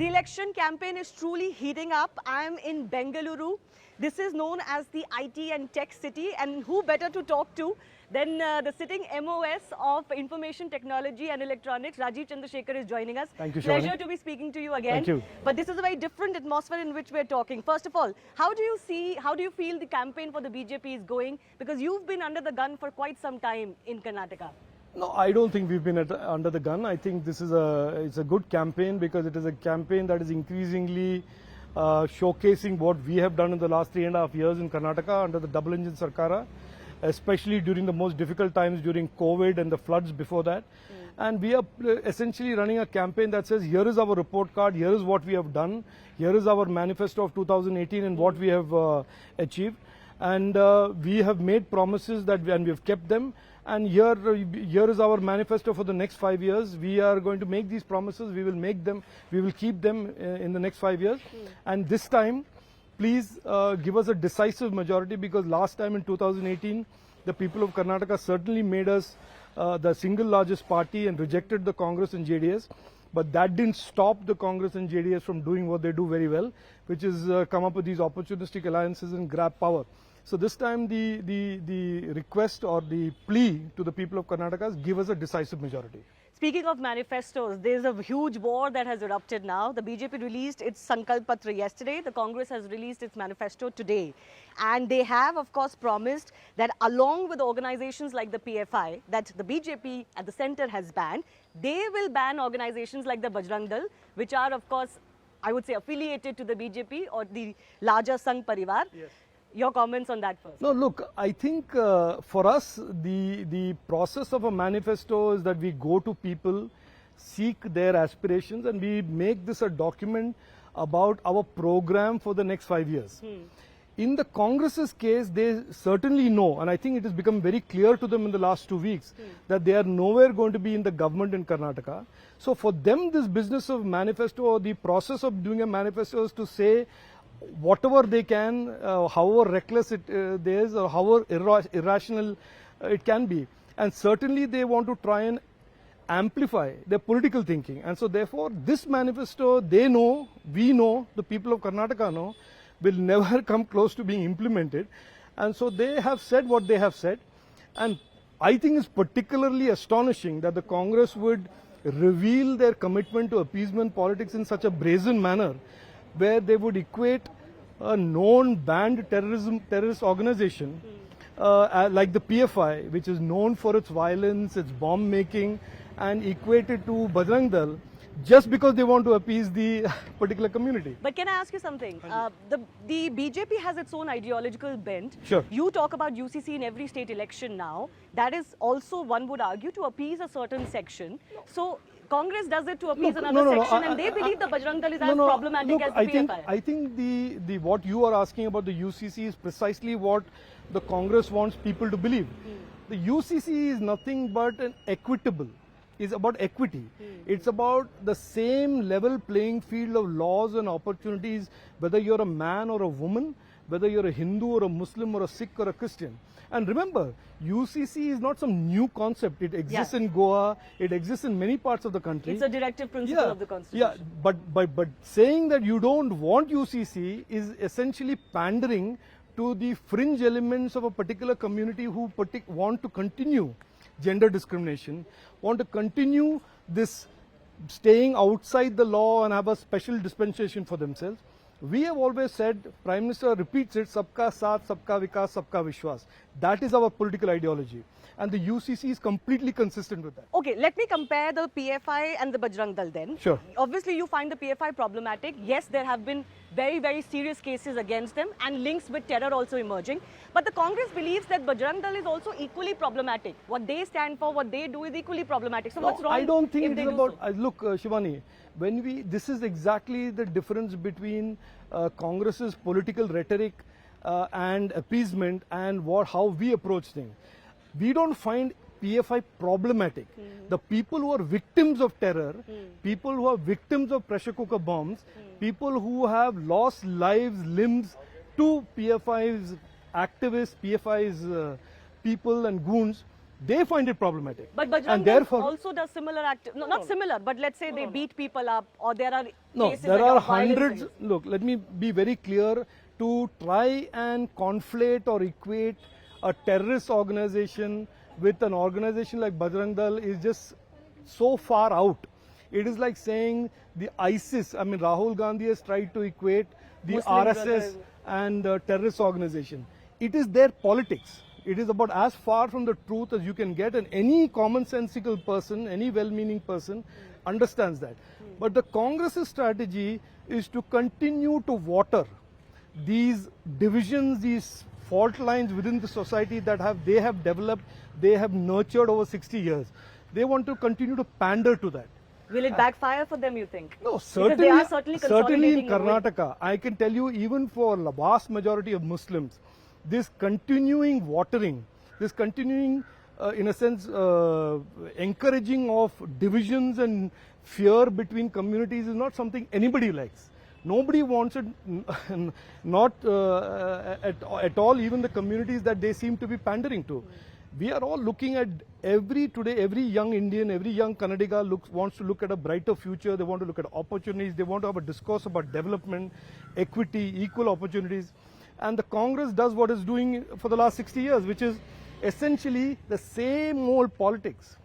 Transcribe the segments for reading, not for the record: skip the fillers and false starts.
The election campaign is truly heating up. I am in Bengaluru. This is known as the IT and tech city, and who better to talk to than the sitting MOS of Information Technology and Electronics. Rajeev Chandrasekhar is joining us. Thank you, Shivani. Pleasure to be speaking to you again. Thank you. But this is a very different atmosphere in which we're talking. First of all, how do you feel the campaign for the BJP is going? Because you've been under the gun for quite some time in Karnataka. No, I don't think we've been under the gun. I think this is it's a good campaign because it is a campaign that is increasingly showcasing what we have done in the last 3.5 years in Karnataka under the double engine Sarkara, especially during the most difficult times during COVID and the floods before that. And we are essentially running a campaign that says, here is our report card, here is what we have done, here is our manifesto of 2018 and what we have achieved. And we have made promises and we have kept them. And here is our manifesto for the next 5 years. We are going to make these promises. We will make them. We will keep them in the next 5 years. And this time, please give us a decisive majority, because last time in 2018, the people of Karnataka certainly made us the single largest party and rejected the Congress and JDS. But that didn't stop the Congress and JDS from doing what they do very well, which is come up with these opportunistic alliances and grab power. So this time the request or the plea to the people of Karnataka is give us a decisive majority. Speaking of manifestos, there's a huge war that has erupted now. The BJP released its Sankalp Patra yesterday. The Congress has released its manifesto today. And they have, of course, promised that along with organizations like the PFI, that the BJP at the center has banned, they will ban organizations like the Bajrang Dal, which are, of course, I would say affiliated to the BJP or the larger Sangh Parivar. Yes. Your comments on that first? No, look, I think for us, the process of a manifesto is that we go to people, seek their aspirations, and we make this a document about our program for the next 5 years. In the Congress's case, they certainly know, and I think it has become very clear to them in the last 2 weeks, that they are nowhere going to be in the government in Karnataka. So for them, this business of manifesto or the process of doing a manifesto is to say whatever they can, however reckless it is or however irrational it can be. And certainly they want to try and amplify their political thinking. And so therefore this manifesto, they know, we know, the people of Karnataka know, will never come close to being implemented. And so they have said what they have said. And I think it's particularly astonishing that the Congress would reveal their commitment to appeasement politics in such a brazen manner, where they would equate a known banned terrorist organization like the PFI, which is known for its violence, its bomb making, and equate it to Bajrang Dal just because they want to appease the particular community. But can I ask you something? The BJP has its own ideological bent. Sure. You talk about UCC in every state election now. That is also, one would argue, to appease a certain section. So Congress does it to appease another section, and they believe the Bajrang Dal is as problematic as the PFI. I think the what you are asking about the UCC is precisely what the Congress wants people to believe. The UCC is nothing but an equitable. It's about equity. It's about the same level playing field of laws and opportunities, whether you're a man or a woman, whether you're a Hindu or a Muslim or a Sikh or a Christian. And remember, UCC is not some new concept. It exists in Goa. It exists in many parts of the country. It's a directive principle of the Constitution. Yeah, but saying that you don't want UCC is essentially pandering to the fringe elements of a particular community who want to continue gender discrimination, want to continue this staying outside the law and have a special dispensation for themselves. We have always said, Prime Minister repeats it, Sabka Saath, Sabka Vikas, Sabka Vishwas. That is our political ideology. And the UCC is completely consistent with that. Okay, let me compare the PFI and the Bajrang Dal then. Sure. Obviously, you find the PFI problematic. Yes, there have been very, very serious cases against them and links with terror also emerging. But the Congress believes that Bajrang Dal is also equally problematic. What they stand for, what they do is equally problematic. So what's wrong? I don't think if it's about, look, Shivani, this is exactly the difference between Congress's political rhetoric and appeasement and how we approach things. We don't find PFI problematic. The people who are victims of terror, people who are victims of pressure cooker bombs, people who have lost lives, limbs to PFI's activists, PFI's people and goons, they find it problematic. But Bajrang and Dal therefore, also does similar not similar, but let's say they beat people up, or there are no, cases there that are of violence hundreds. against. Look, let me be very clear. To try and conflate or equate a terrorist organization with an organization like Bajrang Dal is just so far out. It is like saying the ISIS, I mean Rahul Gandhi has tried to equate the Muslim RSS Brotherhood. and terrorist organization. It is their politics. It is about as far from the truth as you can get, and any commonsensical person, any well-meaning person understands that. But the Congress's strategy is to continue to water these divisions, these fault lines within the society that they have developed, they have nurtured over 60 years. They want to continue to pander to that. Will it backfire for them, you think? No, Because they are certainly certainly in consolidating the weight. Karnataka, I can tell you, even for the vast majority of Muslims, this continuing watering, this continuing, in a sense, encouraging of divisions and fear between communities is not something anybody likes. Nobody wants it, not at all, even the communities that they seem to be pandering to. We are all looking at every young Indian, every young Kannadiga wants to look at a brighter future. They want to look at opportunities. They want to have a discourse about development, equity, equal opportunities. And the Congress does what it's doing for the last 60 years, which is essentially the same old politics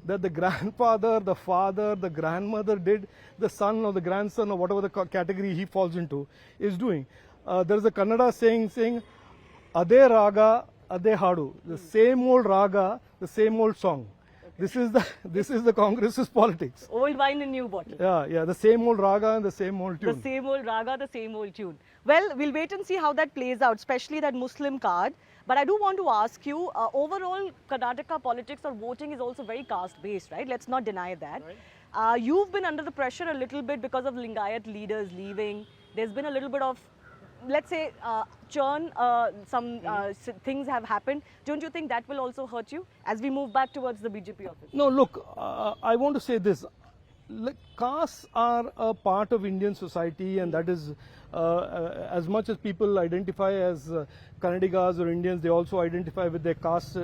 that the grandfather, the father, the grandmother did, the son or the grandson or whatever the category he falls into is doing. There is a Kannada saying, Ade Raga, Ade Hadu, the same old raga, the same old song. This is the Congress's politics. Old wine in new bottle. Yeah, the same old raga and the same old tune. The same old raga, the same old tune. Well, we'll wait and see how that plays out, especially that Muslim card. But I do want to ask you, overall, Karnataka politics or voting is also very caste-based, right? Let's not deny that. Right. You've been under the pressure a little bit because of Lingayat leaders leaving. There's been a little bit of, let's say, churn, some things have happened. Don't you think that will also hurt you as we move back towards the BJP office? No, look, I want to say this. Castes are a part of Indian society, and that is, as much as people identify as Kannadigas or Indians, they also identify with their caste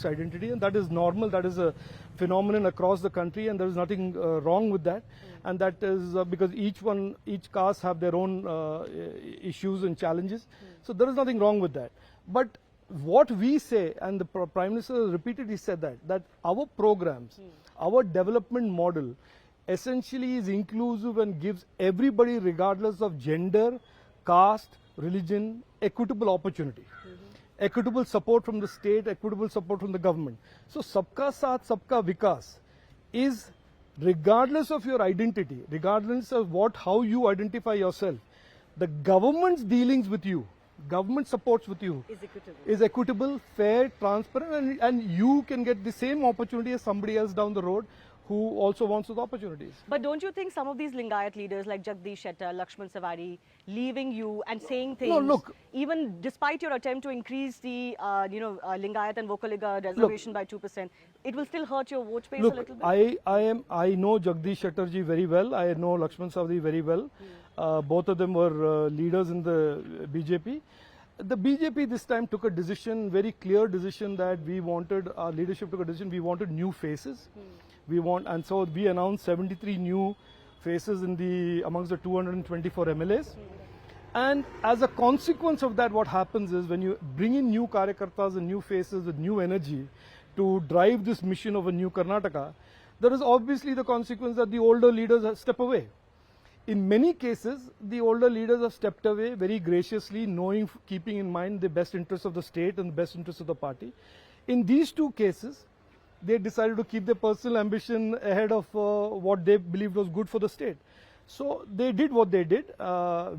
identity, and that is normal. That is a phenomenon across the country, and there is nothing wrong with that. And that is because each caste have their own issues and challenges. So there is nothing wrong with that. But what we say, and the Prime Minister repeatedly said that our programs, our development model, essentially is inclusive and gives everybody, regardless of gender, caste, religion, equitable opportunity. Equitable support from the state, equitable support from the government. So Sabka Saath, Sabka Vikas is regardless of your identity, regardless of how you identify yourself, the government's dealings with you, government supports with you is equitable, fair, transparent, and you can get the same opportunity as somebody else down the road who also wants those opportunities. But don't you think some of these Lingayat leaders like Jagdish Shettar, Lakshman Savari, leaving you and saying things, No, look, even despite your attempt to increase the Lingayat and Vocaliga reservation by 2%, it will still hurt your vote base a little bit? I know Jagdish Shettarji very well. I know Lakshman Savari very well. Both of them were leaders in the BJP. The BJP this time took a decision, very clear decision, that our leadership took a decision, we wanted new faces. And so we announced 73 new faces amongst the 224 MLAs. And as a consequence of that, what happens is when you bring in new Karyakartas and new faces with new energy to drive this mission of a new Karnataka, there is obviously the consequence that the older leaders step away. In many cases, the older leaders have stepped away very graciously, keeping in mind the best interests of the state and the best interests of the party. In these two cases, they decided to keep their personal ambition ahead of what they believed was good for the state. So they did what they did.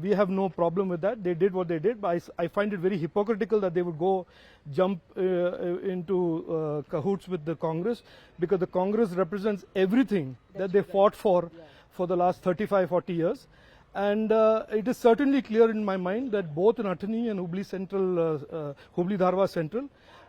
We have no problem with that. They did what they did. But I find it very hypocritical that they would jump into cahoots with the Congress, because the Congress represents everything that they fought for the last 35, 40 years. And it is certainly clear in my mind that both in Atani and Hubli Dharwad Central,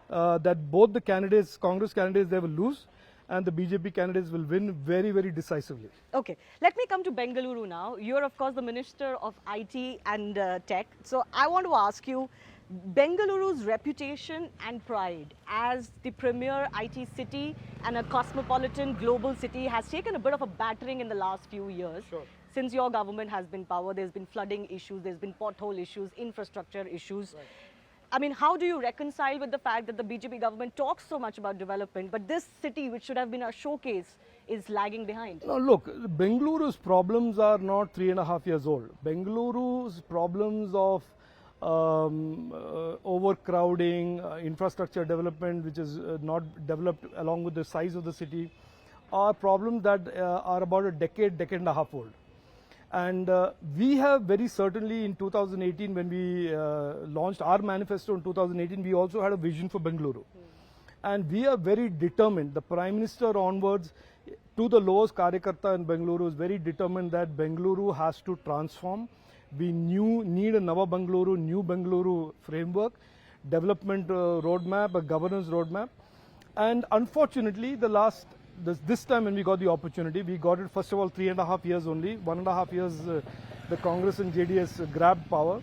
that both the candidates, Congress candidates, they will lose, and the BJP candidates will win very, very decisively. Okay, let me come to Bengaluru now. You're, of course, the Minister of IT and Tech. So I want to ask you, Bengaluru's reputation and pride as the premier IT city and a cosmopolitan global city has taken a bit of a battering in the last few years. Sure. Since your government has been in power, there's been flooding issues, there's been pothole issues, infrastructure issues. Right. I mean, how do you reconcile with the fact that the BJP government talks so much about development, but this city, which should have been a showcase, is lagging behind? Now look, Bengaluru's problems are not 3.5 years old. Bengaluru's problems of overcrowding, infrastructure development, which is not developed along with the size of the city, are problems that are about a decade and a half old. And we have very certainly in 2018, when we launched our manifesto in 2018, we also had a vision for Bengaluru. And we are very determined, the Prime Minister onwards to the lowest Karyakarta in Bengaluru is very determined that Bengaluru has to transform. We need a Nava Bengaluru, new Bengaluru framework, development roadmap, a governance roadmap. And unfortunately, this time when we got the opportunity, we got it first of all 3.5 years only. 1.5 years the Congress and JDS grabbed power.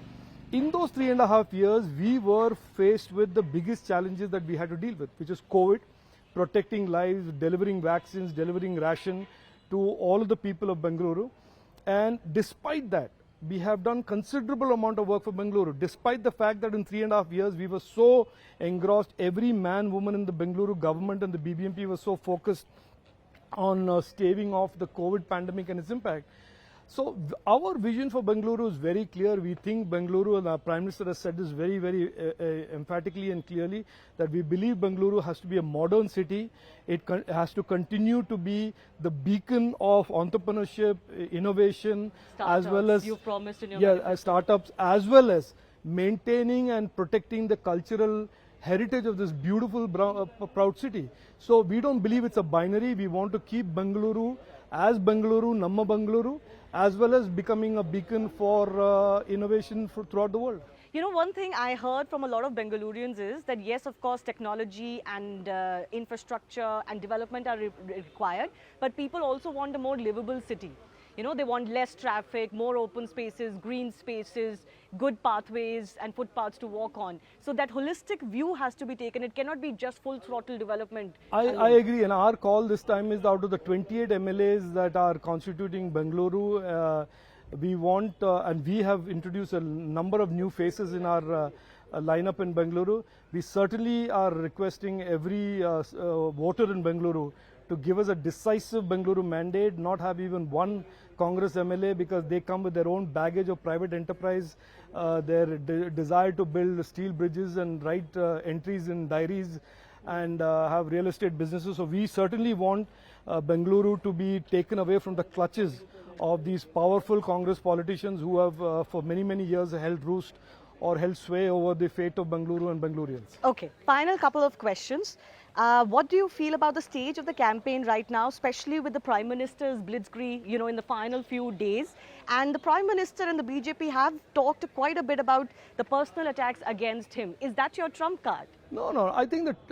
In those 3.5 years, we were faced with the biggest challenges that we had to deal with, which is COVID, protecting lives, delivering vaccines, delivering ration to all of the people of Bengaluru. And despite that, we have done considerable amount of work for Bengaluru, despite the fact that in 3.5 years we were so engrossed, every man, woman in the Bengaluru government and the BBMP was so focused on staving off the COVID pandemic and its impact. So our vision for Bengaluru is very clear. We think Bengaluru, and our Prime Minister has said this very, very emphatically and clearly, that we believe Bengaluru has to be a modern city. It has to continue to be the beacon of entrepreneurship, innovation, Startups, as well as you promised in your startups, as well as maintaining and protecting the cultural heritage of this beautiful, proud city. So we don't believe it's a binary. We want to keep Bengaluru as Bengaluru, Namma Bengaluru, as well as becoming a beacon for innovation throughout the world. You know, one thing I heard from a lot of Bengalurians is that yes, of course, technology and infrastructure and development are required, but people also want a more livable city. You know, they want less traffic, more open spaces, green spaces, good pathways and footpaths to walk on. So that holistic view has to be taken. It cannot be just full throttle development. I agree, and our call this time is out of the 28 MLAs that are constituting Bengaluru. We want, and we have introduced a number of new faces in our lineup in Bengaluru. We certainly are requesting every voter in Bengaluru to give us a decisive Bengaluru mandate, not have even one Congress MLA, because they come with their own baggage of private enterprise, their desire to build steel bridges and write entries in diaries and have real estate businesses. So we certainly want Bengaluru to be taken away from the clutches of these powerful Congress politicians who have for many, many years held roost or held sway over the fate of Bengaluru and Bengalurians. Okay, final couple of questions. What do you feel about the stage of the campaign right now, especially with the Prime Minister's blitzkrieg, you know, in the final few days? And the Prime Minister and the BJP have talked quite a bit about the personal attacks against him. Is that your trump card? No. I think that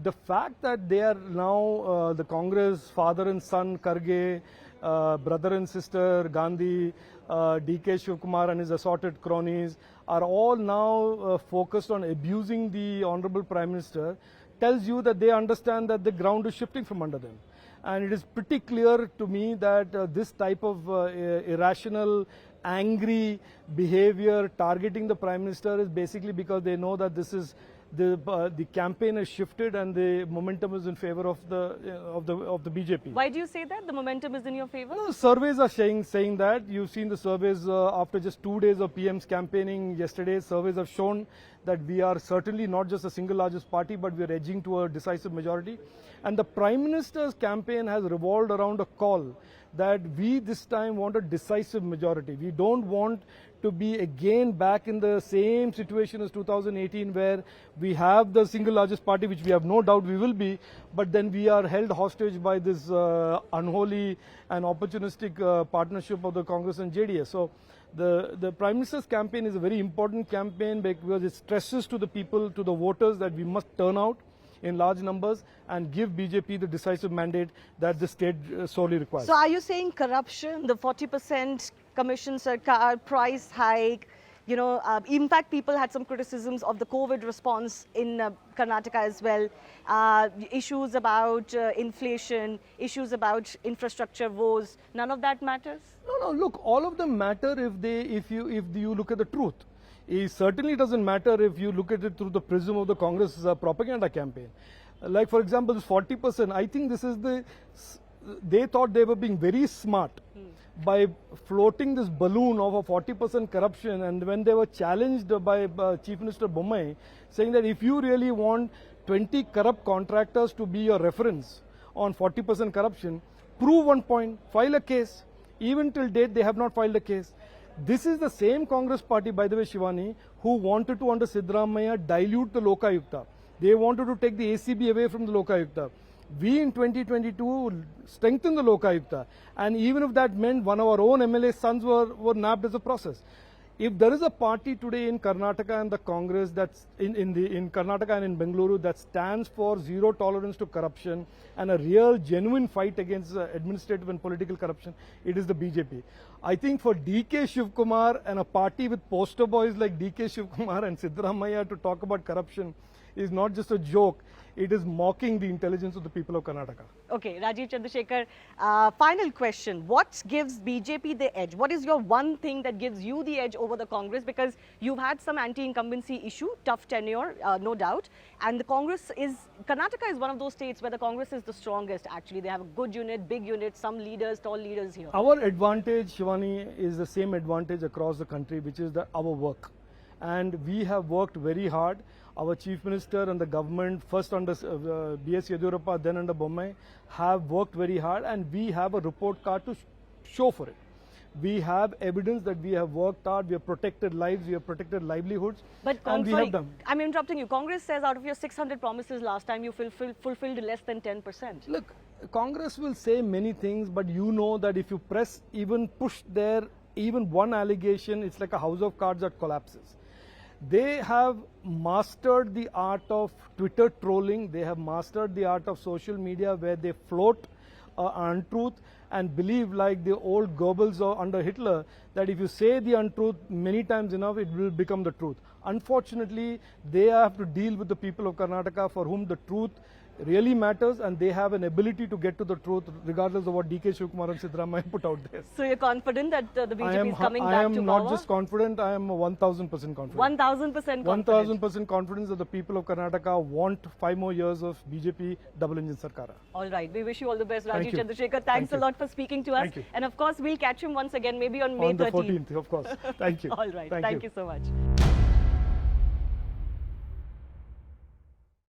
the fact that they are now the Congress father and son, Karge, brother and sister, Gandhi, DK Shivkumar and his assorted cronies are all now focused on abusing the Honorable Prime Minister, tells you that they understand that the ground is shifting from under them. And it is pretty clear to me that this type of irrational, angry behavior targeting the Prime Minister is basically because they know that this is the campaign has shifted and the momentum is in favor of the BJP. Why do you say that? The momentum is in your favor? No, surveys are saying that. You've seen the surveys after just 2 days of PM's campaigning yesterday. Surveys have shown that we are certainly not just the single largest party, but we are edging to a decisive majority. And the Prime Minister's campaign has revolved around a call that we this time want a decisive majority. We don't want to be again back in the same situation as 2018, where we have the single largest party, which we have no doubt we will be, but then we are held hostage by this unholy and opportunistic partnership of the Congress and JDS. So the Prime Minister's campaign is a very important campaign because it stresses to the people, to the voters, that we must turn out in large numbers and give BJP the decisive mandate that the state sorely requires. So are you saying corruption, the 40% commission sarkar, price hike, In fact, people had some criticisms of the COVID response in Karnataka as well. Issues about inflation, issues about infrastructure woes. None of that matters? No, look, all of them matter if you look at the truth. It certainly doesn't matter if you look at it through the prism of the Congress propaganda campaign. Like, for example, this 40%, I think this is they thought they were being very smart by floating this balloon of a 40% corruption, and when they were challenged by Chief Minister Bommai, saying that if you really want 20 corrupt contractors to be your reference on 40% corruption, prove one point, file a case. Even till date, they have not filed a case. This is the same Congress party, by the way, Shivani, who wanted to, under Siddaramaiah, dilute the Lokayukta. They wanted to take the ACB away from the Lokayukta. We in 2022 strengthened the Lokayukta, and even if that meant one of our own MLA sons were nabbed as a process. If there is a party today in Karnataka and the Congress that's in Karnataka and in Bengaluru that stands for zero tolerance to corruption and a real genuine fight against administrative and political corruption, it is the BJP. I think for DK Shivkumar and a party with poster boys like DK Shivkumar and Siddaramaiah to talk about corruption is not just a joke, it is mocking the intelligence of the people of Karnataka. Okay, Rajeev Chandrasekhar, final question. What gives BJP the edge? What is your one thing that gives you the edge over the Congress? Because you've had some anti-incumbency issue, tough tenure, no doubt. And the Congress Karnataka is one of those states where the Congress is the strongest actually. They have a good unit, big unit, some leaders, tall leaders here. Our advantage, Shivani, is the same advantage across the country, which is our work. And we have worked very hard. Our Chief Minister and the government, first under B.S. Yediyurappa, then under Bommai, have worked very hard, and we have a report card to show for it. We have evidence that we have worked hard, we have protected lives, we have protected livelihoods, and we have done. I'm interrupting you. Congress says out of your 600 promises last time, you fulfilled less than 10%. Look, Congress will say many things, but you know that if you push there, even one allegation, it's like a house of cards that collapses. They have mastered the art of Twitter trolling. They have mastered the art of social media where they float untruth and believe, like the old Goebbels or under Hitler, that if you say the untruth many times enough, it will become the truth. Unfortunately, they have to deal with the people of Karnataka for whom the truth really matters, and they have an ability to get to the truth regardless of what DK Shivkumar and Siddaramaiah put out there. So you're confident that the BJP is coming back to power? I am not just confident, I am 1000% confident. 1000% confident? 1000% confidence that the people of Karnataka want 5 more years of BJP double engine Sarkara. All right, we wish you all the best, Rajeev Chandrasekhar. Thanks a lot for speaking to us. Thank you. And of course, we'll catch him once again, maybe on May 13th. On the 14th, of course. Thank you. All right, thank you so much.